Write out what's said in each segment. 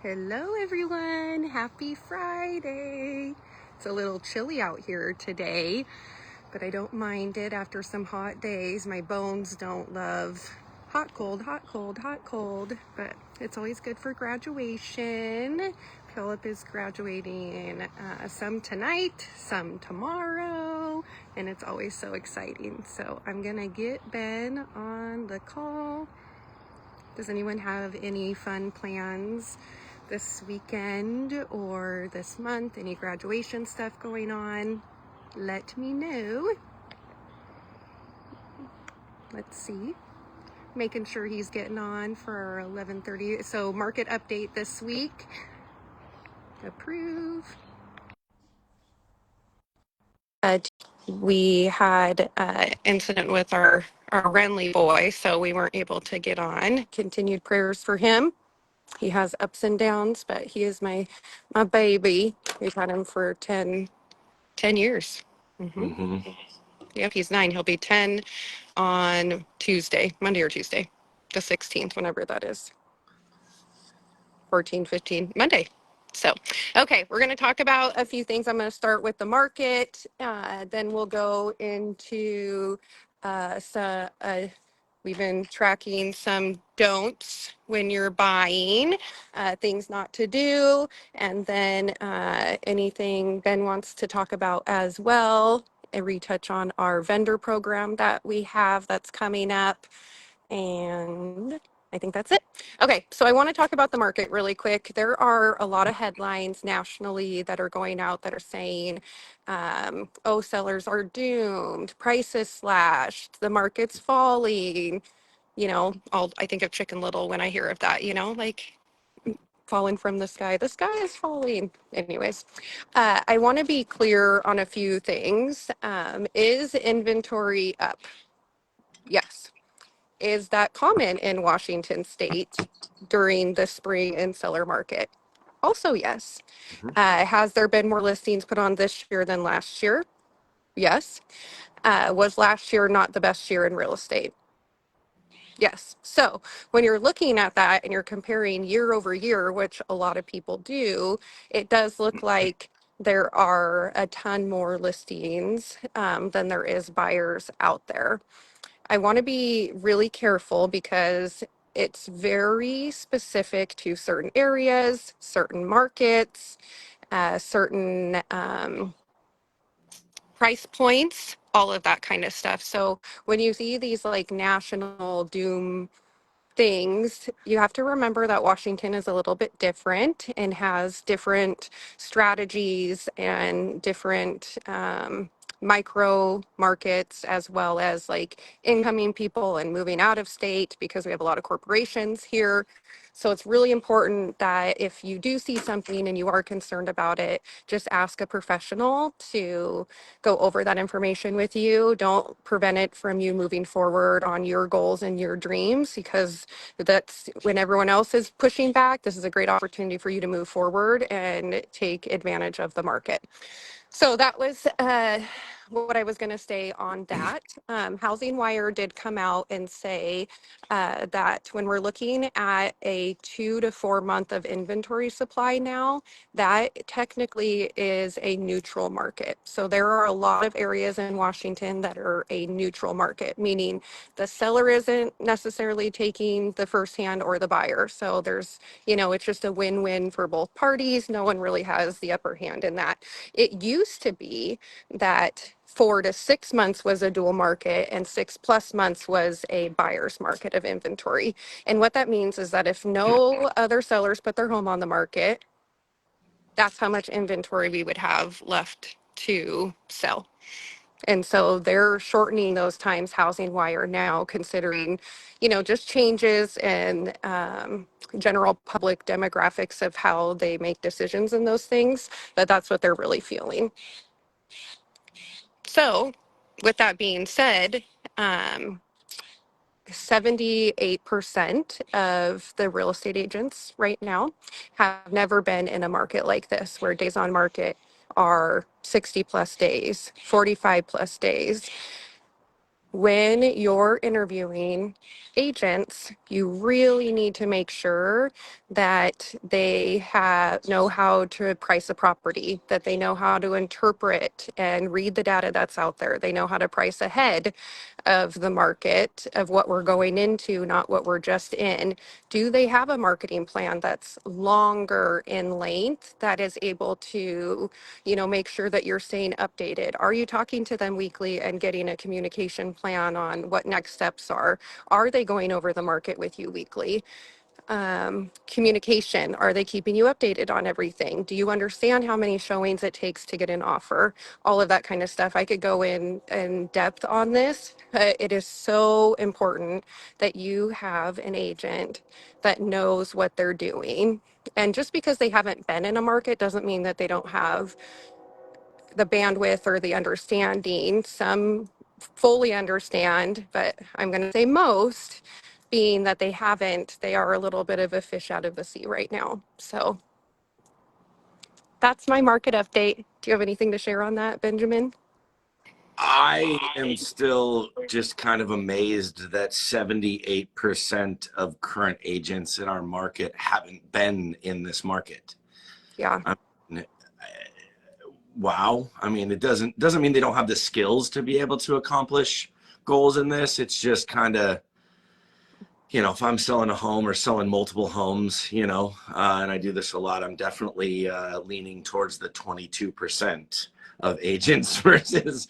Hello everyone, happy Friday. It's a little chilly out here today, but I don't mind it after some hot days. My bones don't love hot, cold, hot, cold, hot, cold, but it's always good for graduation. Philip is graduating some tonight, some tomorrow, and it's always so exciting. So I'm gonna get Ben on the call. Does anyone have any fun plans this weekend or this month? Any graduation stuff going on? Let me know. Let's see. Making sure he's getting on for 11:30. So market update this week. Approve. We had an incident with our Renly boy, so we weren't able to get on. Continued prayers for him. He has ups and downs, but he is my baby. We've had him for 10 years. Yep, he's 9. He'll be 10 on Tuesday, Monday or Tuesday, the 16th, whenever that is. 14, 15, Monday. So, okay, we're going to talk about a few things. I'm going to start with the market. Then we'll go into we've been tracking some don'ts when you're buying, things not to do, and then anything Ben wants to talk about as well. A retouch on our vendor program that we have that's coming up. And I think that's it. Okay, so I want to talk about the market really quick. There are a lot of headlines nationally that are going out that are saying, oh, sellers are doomed, prices slashed, the market's falling. You know, I think of Chicken Little when I hear of that, like falling from the sky. The sky is falling. Anyways, I want to be clear on a few things. Is inventory up? Yes. Is that common in Washington state during the spring and seller market? Also, yes. Has there been more listings put on this year than last year? Yes. Was last year not the best year in real estate? Yes. So when you're looking at that and you're comparing year over year, which a lot of people do, it does look like there are a ton more listings than there is buyers out there. I want to be really careful because it's very specific to certain areas, certain markets, certain price points, all of that kind of stuff. So when you see these like national doom things, you have to remember that Washington is a little bit different and has different strategies and different micro markets, as well as like incoming people and moving out of state, because we have a lot of corporations here. So it's really important that if you do see something and you are concerned about it, just ask a professional to go over that information with you. Don't prevent it from you moving forward on your goals and your dreams, because that's when everyone else is pushing back. This is a great opportunity for you to move forward and take advantage of the market. So that was what I was going to say on that. Housing Wire did come out and say that when we're looking at a 2 to 4 month of inventory supply now, that technically is a neutral market. So there are a lot of areas in Washington that are a neutral market, meaning the seller isn't necessarily taking the first hand or the buyer. So there's, it's just a win-win for both parties. No one really has the upper hand in that. It used to be that 4 to 6 months was a dual market and 6+ months was a buyer's market of inventory. And what that means is that if no other sellers put their home on the market, that's how much inventory we would have left to sell. And so they're shortening those times, Housing Wire now, considering, just changes in general public demographics of how they make decisions and those things, but that's what they're really feeling. So with that being said, 78% of the real estate agents right now have never been in a market like this, where days on market are 60+ days, 45+ days. when you're interviewing agents, you really need to make sure that they know how to price a property, that they know how to interpret and read the data that's out there. They know how to price ahead of the market of what we're going into, not what we're just in. Do they have a marketing plan that's longer in length that is able to, make sure that you're staying updated? Are you talking to them weekly and getting a communication plan on what next steps are? Are they going over the market with you weekly? Communication, are they keeping you updated on everything? Do you understand how many showings it takes to get an offer? All of that kind of stuff. I could go in depth on this, but it is so important that you have an agent that knows what they're doing. And just because they haven't been in a market doesn't mean that they don't have the bandwidth or the understanding. Some fully understand, but I'm going to say most, being that they haven't, they are a little bit of a fish out of the sea right now. So that's my market update. Do you have anything to share on that, Benjamin? I am still just kind of amazed that 78% of current agents in our market haven't been in this market. Yeah. I mean, wow. I mean, it doesn't mean they don't have the skills to be able to accomplish goals in this. It's just kind of, if I'm selling a home or selling multiple homes, and I do this a lot, I'm definitely leaning towards the 22% of agents versus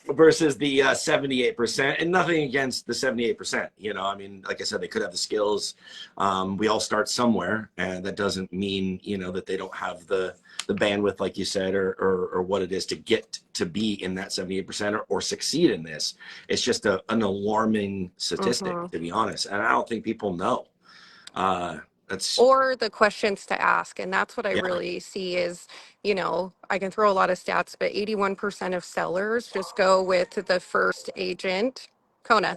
the 78%. And nothing against the 78%. I mean, like I said, they could have the skills. We all start somewhere, and that doesn't mean that they don't have the bandwidth, like you said, or what it is to get to be in that 78% or succeed in this. It's just an alarming statistic, Mm-hmm. to be honest. And I don't think people know. Or the questions to ask. And that's what I Yeah. really see is, I can throw a lot of stats, but 81% of sellers just go with the first agent. Kona,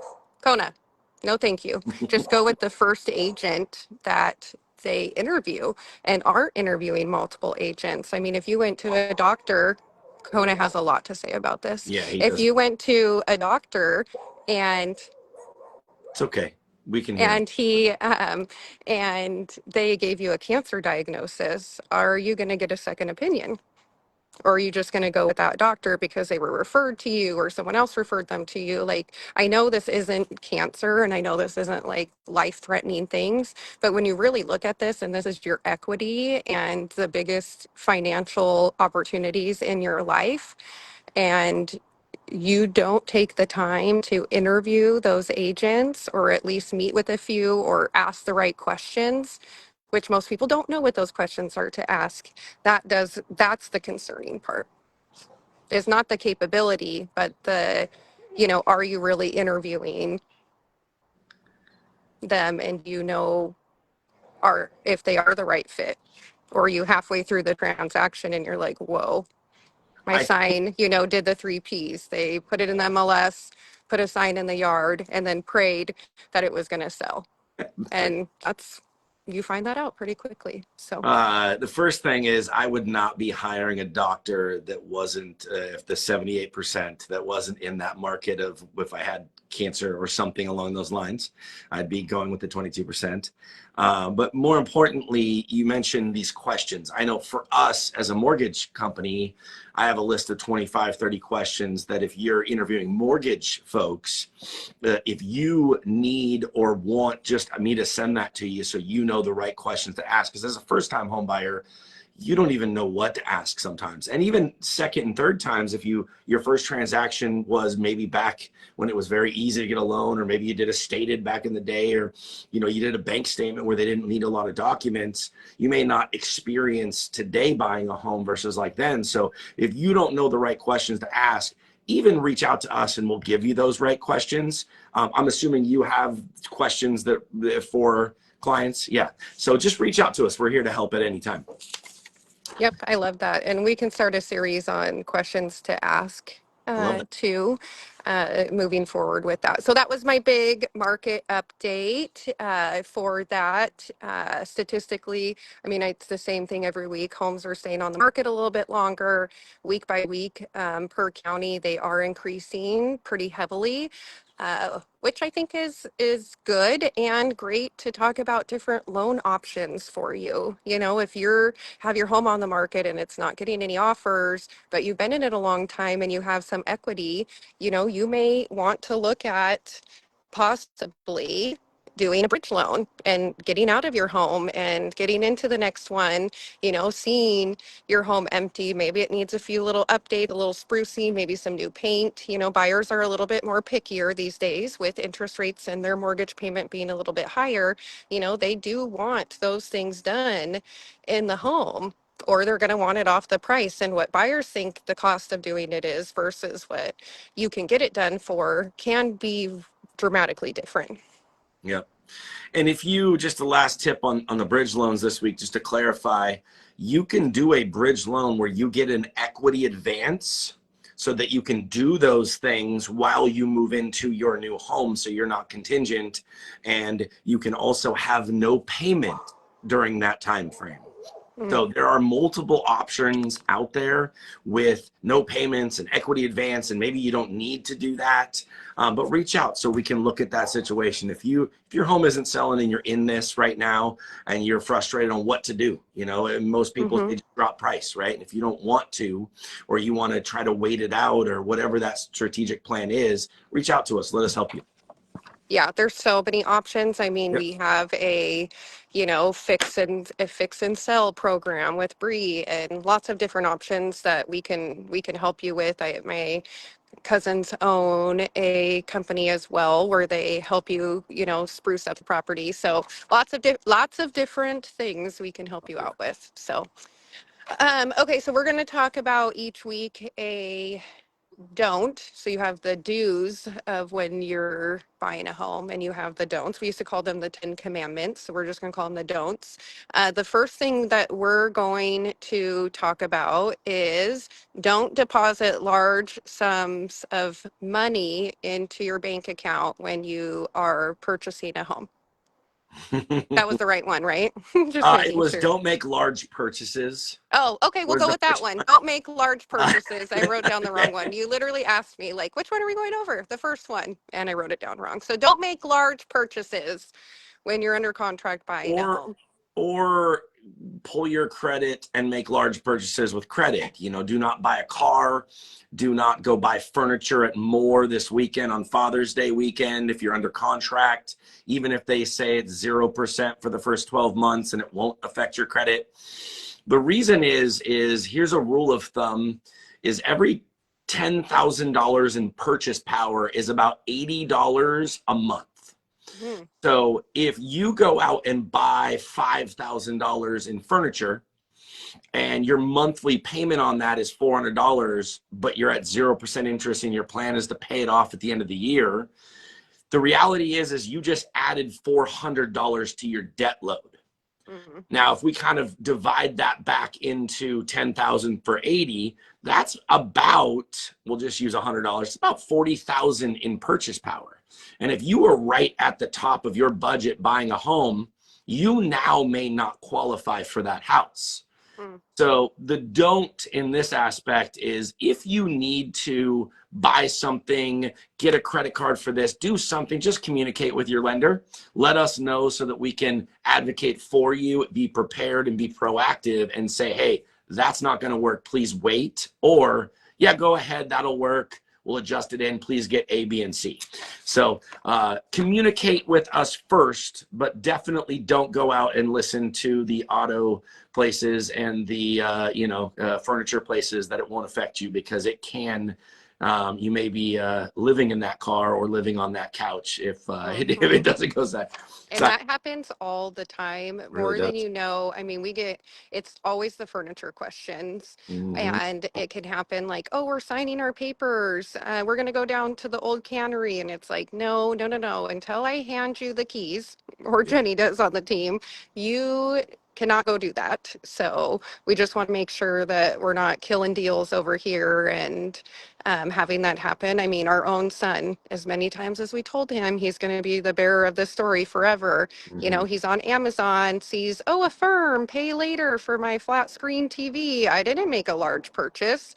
no thank you. Just go with the first agent that they interview and aren't interviewing multiple agents. I mean, if you went to a doctor, Kona has a lot to say about this. Yeah, he If does. you went to a doctor and It's okay. We can hear him. and and they gave you a cancer diagnosis, are you going to get a second opinion? Or are you just going to go with that doctor because they were referred to you or someone else referred them to you? Like, I know this isn't cancer and I know this isn't like life threatening things, but when you really look at this and this is your equity and the biggest financial opportunities in your life, and you don't take the time to interview those agents or at least meet with a few or ask the right questions, which most people don't know what those questions are to ask, that's the concerning part. It's not the capability, but are you really interviewing them, and are if they are the right fit? Or are you halfway through the transaction and you're like, whoa, my I sign, did the three P's. They put it in the MLS, put a sign in the yard, and then prayed that it was going to sell. And you find that out pretty quickly. So, The first thing is I would not be hiring a doctor that wasn't, if the 78% that wasn't in that market of if I had cancer or something along those lines, I'd be going with the 22%. But more importantly, you mentioned these questions. I know for us as a mortgage company, I have a list of 25, 30 questions that if you're interviewing mortgage folks, if you need or want just me to send that to you so you know the right questions to ask, because as a first-time home buyer, you don't even know what to ask sometimes. And even second and third times, if your first transaction was maybe back when it was very easy to get a loan, or maybe you did a stated back in the day, or you did a bank statement where they didn't need a lot of documents, you may not experience today buying a home versus like then. So if you don't know the right questions to ask, even reach out to us and we'll give you those right questions. I'm assuming you have questions that for clients. Yeah. So just reach out to us. We're here to help at any time. yep, I love that. And we can start a series on questions to ask I love it. too, moving forward with that. So that was my big market update for that. Statistically, I mean, it's the same thing every week. Homes are staying on the market a little bit longer, week by week, per county. They are increasing pretty heavily. Which I think is good and great to talk about different loan options for you. You know, if you're have your home on the market and it's not getting any offers, but you've been in it a long time and you have some equity, you know, you may want to look at possibly doing a bridge loan and getting out of your home and getting into the next one, you know, seeing your home empty. Maybe it needs a few little updates, a little sprucing, maybe some new paint. You know, buyers are a little bit more pickier these days with interest rates and their mortgage payment being a little bit higher. You know, they do want those things done in the home, or they're going to want it off the price, and what buyers think the cost of doing it is versus what you can get it done for can be dramatically different. Yeah. And if you, just the last tip on the bridge loans this week, just to clarify, you can do a bridge loan where you get an equity advance so that you can do those things while you move into your new home, so you're not contingent, and you can also have no payment during that time frame. Mm. So there are multiple options out there with no payments and equity advance, and maybe you don't need to do that, but reach out so we can look at that situation. If your home isn't selling and you're in this right now and you're frustrated on what to do, you know, and most people Mm-hmm. they just drop price, right? And if you don't want to, or you want to try to wait it out, or whatever that strategic plan is, reach out to us. Let us help you. Yeah, there's so many options. I mean, Yep. we have you know, fix and sell program with Bree and lots of different options that we can help you with. My cousins own a company as well where they help you, you know, spruce up the property. So lots of different things we can help you out with. So, okay, so we're going to talk about each week a don't. So you have the do's of when you're buying a home, and you have the don'ts. We used to call them the 10 commandments. So we're just going to call them the don'ts. The first thing that we're going to talk about is don't deposit large sums of money into your bank account when you are purchasing a home. That was the right one, right? Just It making was sure. don't make large purchases. Oh, okay, we'll Was go the with that first one. one. Don't make large purchases. I wrote down the wrong one. You literally asked me, like, which one are we going over? The first one. And I wrote it down wrong. So don't make large purchases when you're under contract buying a or home. or pull your credit and make large purchases with credit. You know, do not buy a car, do not go buy furniture at more this weekend on Father's Day weekend if you're under contract, even if they say it's 0% for the first 12 months and it won't affect your credit. The reason is here's a rule of thumb, is every $10,000 in purchase power is about $80 a month. Hmm. So if you go out and buy $5,000 in furniture and your monthly payment on that is $400, but you're at 0% interest and your plan is to pay it off at the end of the year, the reality is you just added $400 to your debt load. Hmm. Now, if we kind of divide that back into 10,000 for 80, that's about, we'll just use $100, it's about 40,000 in purchase power. And if you were right at the top of your budget buying a home, you now may not qualify for that house. Hmm. So the don't in this aspect is, if you need to buy something, get a credit card for this, do something, just communicate with your lender. Let us know so that we can advocate for you, be prepared and be proactive and say, hey, that's not going to work. Please wait. Or, yeah, go ahead. That'll work. We'll adjust it in. Please get A, B, and C. So communicate with us first, but definitely don't go out and listen to the auto places and the furniture places that it won't affect you, because it can. You may be living in that car or living on that couch if if Hmm. it doesn't go that. And So that happens all the time, it really more than does. you know. I mean, it's always the furniture questions. Mm-hmm. And it can happen like, oh, we're signing our papers. We're going to go down to the old cannery. And it's like, no. Until I hand you the keys, or Yeah. Jenny does on the team, you cannot go do that. So we just want to make sure that we're not killing deals over here and having that happen. I mean, our own son, as many times as we told him he's going to be the bearer of the story forever, you Hmm. know, he's on Amazon, sees, oh, Affirm, pay later for my flat screen TV. I didn't make a large purchase.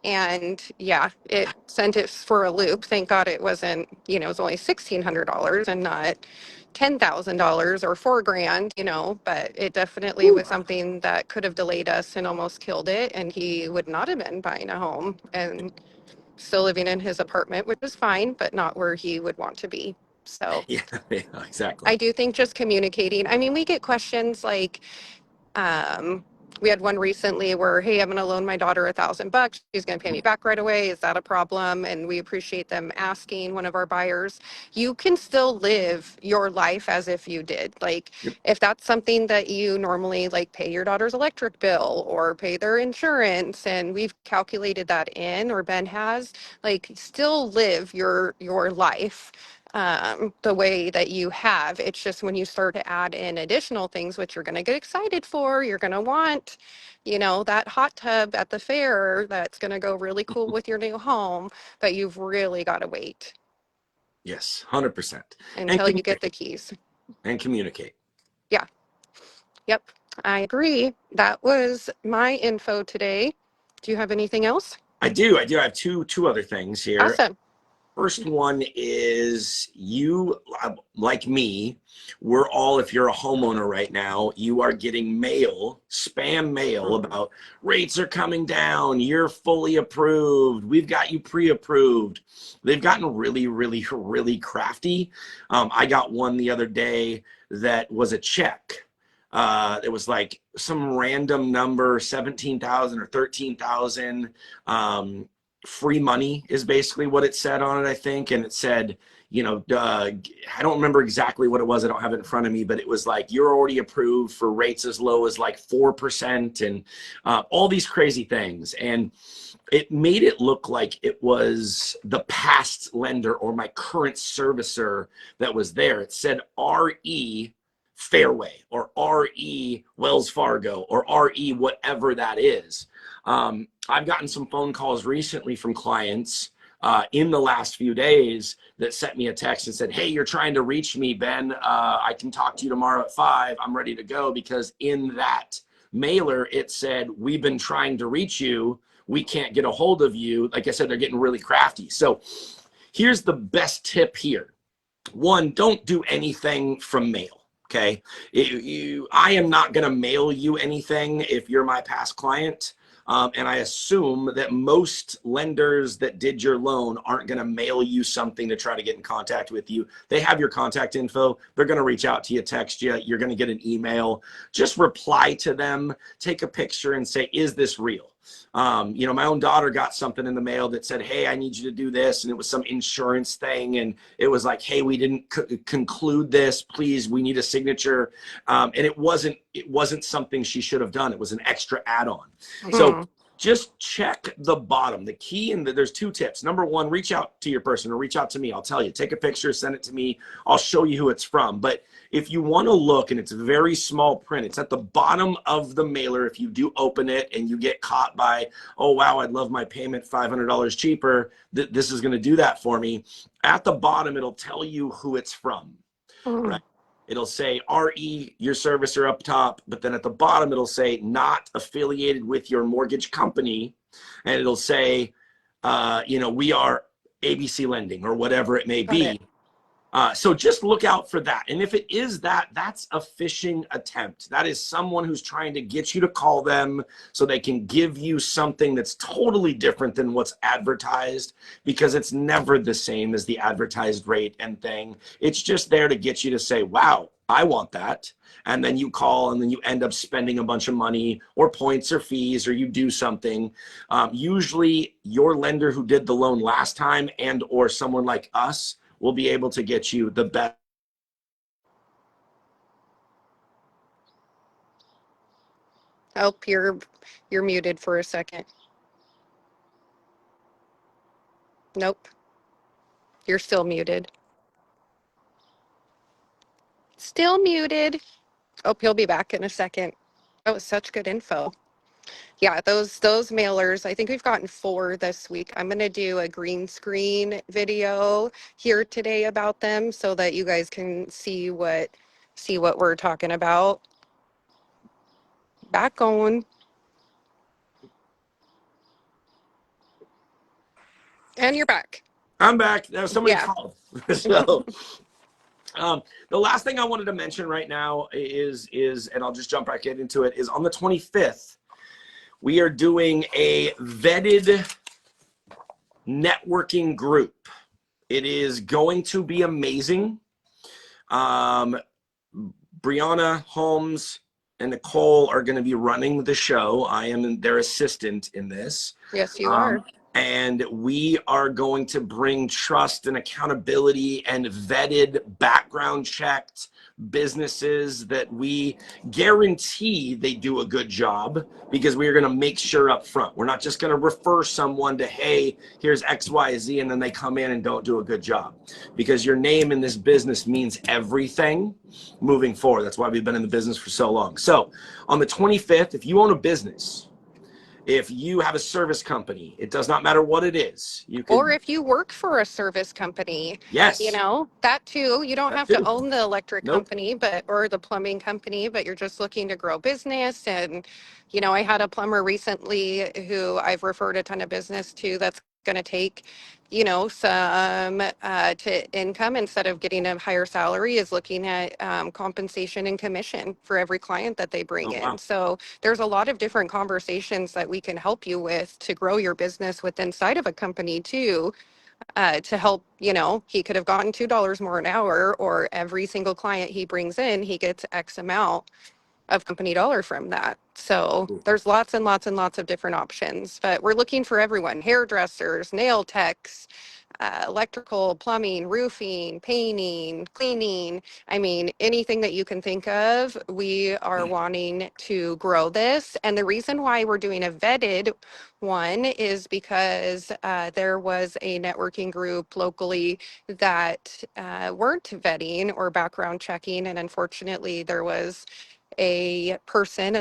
And yeah, it sent it for a loop. Thank God it wasn't, you know, it was only $1,600 and not $10,000 or 4 grand, you know, but it definitely was something that could have delayed us and almost killed it. And he would not have been buying a home and still living in his apartment, which is fine, but not where he would want to be. So Yeah, yeah, I exactly. do think just communicating. I mean, we get questions like, um, we had one recently where, hey, I'm going to loan my daughter $1,000. She's going to pay me back right away. Is that a problem? And we appreciate them asking one of our buyers. You can still live your life as if you did. Like, Yep. if that's something that you normally like, pay your daughter's electric bill or pay their insurance, and we've calculated that in, or Ben has, like, still live your life the way that you have. It's just when you start to add in additional things, which you're going to get excited for, you're going to want, you know, that hot tub at the fair that's going to go really cool with your new home, but you've really got to wait Yes, 100%. And until you get the communicate. keys. And communicate. Yeah. Yep. I agree. That was my info today. Do you have anything else? I do. I do. I have two other things here. Awesome. First one is you, like me, we're all, if you're a homeowner right now, you are getting mail, spam mail Mhm. about rates are coming down, you're fully approved, we've got you pre-approved. They've gotten really, really, really crafty. I got one the other day that was a check. It was like some random number, 17,000 or 13,000. Free money is basically what it said on it, I think. And it said, you know, I don't remember exactly what it was. I don't have it in front of me, but it was like, you're already approved for rates as low as like 4% and all these crazy things. And it made it look like it was the past lender or my current servicer that was there. It said RE Fairway or RE Wells Fargo or RE whatever that is. I've gotten some phone calls recently from clients in the last few days that sent me a text and said, hey, you're trying to reach me, Ben. I can talk to you tomorrow at 5. I'm ready to go, because in that mailer, it said, we've been trying to reach you. We can't get a hold of you. Like I said, they're getting really crafty. So here's the best tip here. One, don't do anything from mail. Okay. I am not going to mail you anything if you're my past client. And I assume that most lenders that did your loan aren't going to mail you something to try to get in contact with you. They have your contact info. They're going to reach out to you, text you. You're going to get an email. Just reply to them, take a picture and say, is this real? You know, my own daughter got something in the mail that said, hey, I need you to do this. And it was some insurance thing. And it was like, hey, we didn't conclude this. Please, we need a signature. And it wasn't something she should have done. It was an extra add-on. So Mhm. just check the bottom. The key, and there's 2 tips. Number 1, reach out to your person or reach out to me. I'll tell you, take a picture, send it to me. I'll show you who it's from. But if you want to look, and it's very small print, it's at the bottom of the mailer. If you do open it and you get caught by, oh, wow, I'd love my payment $500 cheaper, this is going to do that for me. At the bottom, it'll tell you who it's from, right? Mhm. It'll say RE, your servicer up top, but then at the bottom, it'll say not affiliated with your mortgage company. And it'll say, you know, we are ABC Lending or whatever it may Got it. be. So just look out for that. And if it is that, that's a phishing attempt. That is someone who's trying to get you to call them so they can give you something that's totally different than what's advertised, because it's never the same as the advertised rate and thing. It's just there to get you to say, wow, I want that. And then you call and then you end up spending a bunch of money or points or fees, or you do something. Usually your lender who did the loan last time and or someone like us will be able to get you the best. Oh, you're muted for a second. Nope, you're still muted. Still muted. Oh, he'll be back in a second. That was such good info. Yeah, those mailers, I think we've gotten 4 this week. I'm gonna do a green screen video here today about them so that you guys can see what we're talking about. Back on. And you're back. I'm back. Now somebody Yeah. called. So the last thing I wanted to mention right now is, and I'll just jump back into it, is on the 25th, we are doing a vetted networking group. It is going to be amazing. Brianna Holmes and Nykole are going to be running the show. I am their assistant in this. Yes, you are. And we are going to bring trust and accountability and vetted, background checked businesses that we guarantee they do a good job, because we are going to make sure up front. We're not just going to refer someone to, hey, here's XYZ, and then they come in and don't do a good job, because your name in this business means everything moving forward. That's why we've been in the business for so long. So on the 25th, if you own a business, if you have a service company, it does not matter what it is. You Or could, if you work for a service company, yes, that too. You don't that have to too. own the electric Nope. company, or the plumbing company, but you're just looking to grow business. And, I had a plumber recently who I've referred a ton of business to that's going to take, some to income instead of getting a higher salary, is looking at compensation and commission for every client that they bring Oh, in. wow. So there's a lot of different conversations that we can help you with to grow your business with inside of a company too, to help. He could have gotten $2 more an hour, or every single client he brings in, he gets X amount of company dollar from that. So there's lots and lots and lots of different options, but we're looking for everyone: hairdressers, nail techs, electrical, plumbing, roofing, painting, cleaning. I mean, anything that you can think of, we are wanting to grow this. And the reason why we're doing a vetted one is because there was a networking group locally that weren't vetting or background checking. And unfortunately, there was a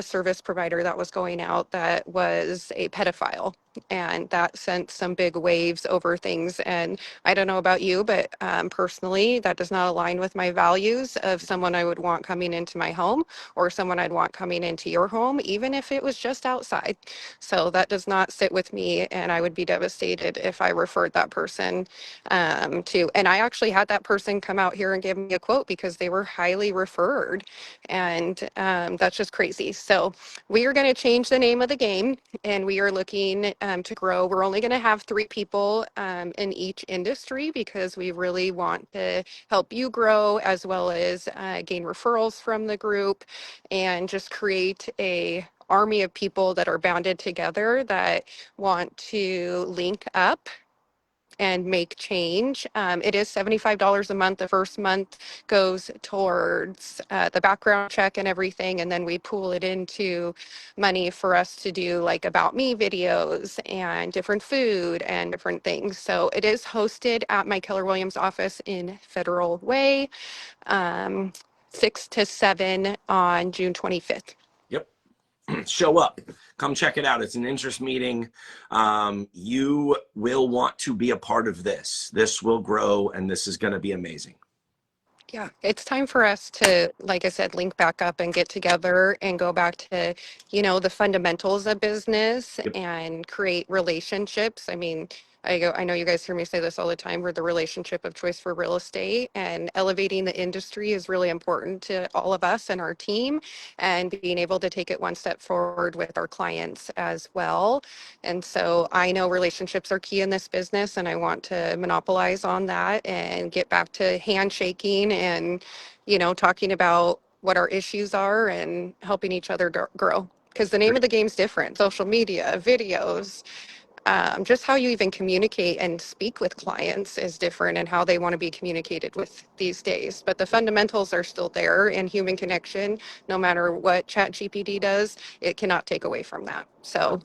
service provider that was going out that was a pedophile. And that sent some big waves over things. And I don't know about you, but personally, that does not align with my values of someone I would want coming into my home, or someone I'd want coming into your home, even if it was just outside. So that does not sit with me. And I would be devastated if I referred that person to. And I actually had that person come out here and give me a quote because they were highly referred. And that's just crazy. So we are going to change the name of the game, and we are looking to grow. We're only going to have 3 people in each industry, because we really want to help you grow, as well as gain referrals from the group, and just create a army of people that are bounded together that want to link up and make change. It is $75 a month. The first month goes towards the background check and everything, and then we pool it into money for us to do like about me videos and different food and different things. So it is hosted at my Keller Williams office in Federal Way, um, 6 to 7 on June 25th. Yep. Show up. Come check it out. It's an interest meeting. You will want to be a part of this. This will grow, and this is going to be amazing. Yeah, it's time for us to, like I said, link back up and get together and go back to, the fundamentals of business Yep. and create relationships. I mean, I know you guys hear me say this all the time. We're the relationship of choice for real estate, and elevating the industry is really important to all of us and our team, and being able to take it one step forward with our clients as well. And so I know relationships are key in this business, and I want to monopolize on that and get back to handshaking and, talking about what our issues are and helping each other grow. Because the name of the game's different: social media, videos, just how you even communicate and speak with clients is different, and how they want to be communicated with these days. But the fundamentals are still there, and human connection, no matter what ChatGPT does, it cannot take away from that. So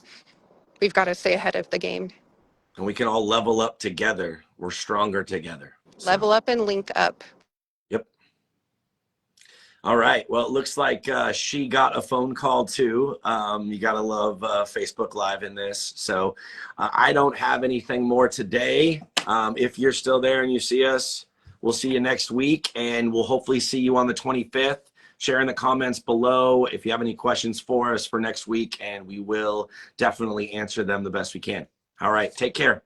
we've got to stay ahead of the game. And we can all level up together. We're stronger together. So, Level up and link up. yep. All right. Well, it looks like she got a phone call too. You got to love Facebook Live in this. So I don't have anything more today. If you're still there and you see us, we'll see you next week, and we'll hopefully see you on the 25th. Share in the comments below if you have any questions for us for next week, and we will definitely answer them the best we can. All right. Take care.